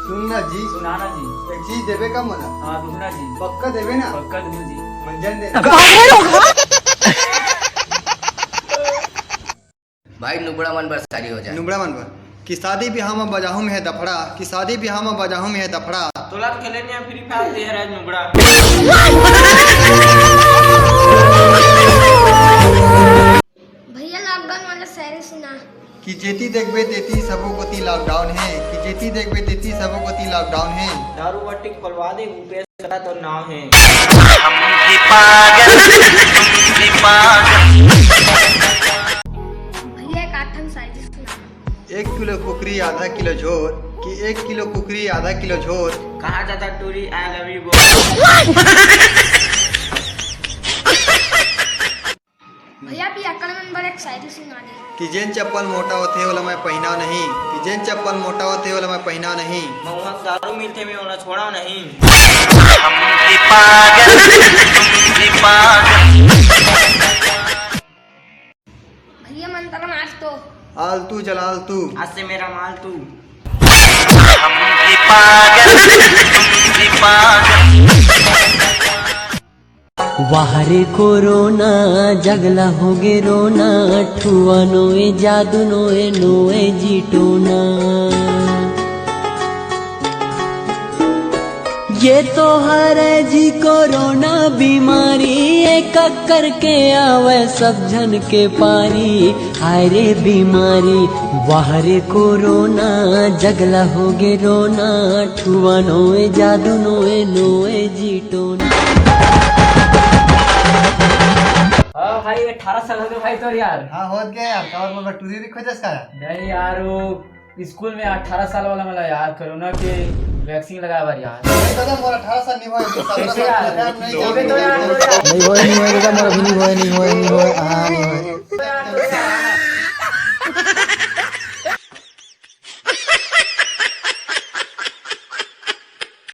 सुनना जी, सुनाना जी। एक चीज देवे का मना। हाँ दूसरा जी। पक्का देवे ना? पक्का दूँ जी। मंजन दे। भाई नुबड़ा मन पर सारी हो जाए। नुबड़ा मनवर कि शादी ब्याह में बजाहू में है दफड़ा, कि शादी ब्याह में बजाहू में है दफड़ा। तोला खेले ने फ्री फायर दे रहा है नुबड़ा। भैया लॉकडाउन वाला शायरी सुना। कि जेती देखबे तेती सबो कोती लॉकडाउन है, कि जेती देखबे तेती सबो कोती लॉकडाउन है। दारू बट्टी खोलवा दे रुपये का तो नाव है। भैया एक आठम शायरी सुना। 1 किलो कुकरी आधा किलो झोर, कि 1 किलो कुकरी आधा किलो झोर। कहाँ जाता टूरी आई लव यू। भैया भी अकड़ में बड़े एक शायरी सुना दे। कि जेन चप्पल मोटा होते वाला मैं पहना नहीं, कि जेन चप्पल मोटा होते वाला मैं पहना नहीं। महुआ दारू मिलते में उन्हें छोड़ा नहीं। भैया मंत्र मार तो। आलतू जलाल तू। आज से मेरा माल तू। वाहरे कोरोना जगला होगे रोना ठुआ नोए जादू नोए नोए जीटोना। ये तो है जी कोरोना बीमारी एक करके आवे सब जन के पारी। हाय रे बीमारी वाहरे कोरोना जगला होगे रोना ठुआ नोए जादू नोए नोए जीटोना। हाँ भाई 18 साल हो गए भाई तो यार। हाँ होत गया यार, कवर में टूरी री खोजस का। नहीं यार वो स्कूल में 18 साल वाला मला यार कोरोना के वैक्सीन लगाया बार यार। नहीं दादा मोर 18 साल नहीं होए, 17 साल यार, नहीं हो गए तो यार। नहीं होए दादा मोर भी नहीं होए। तो यार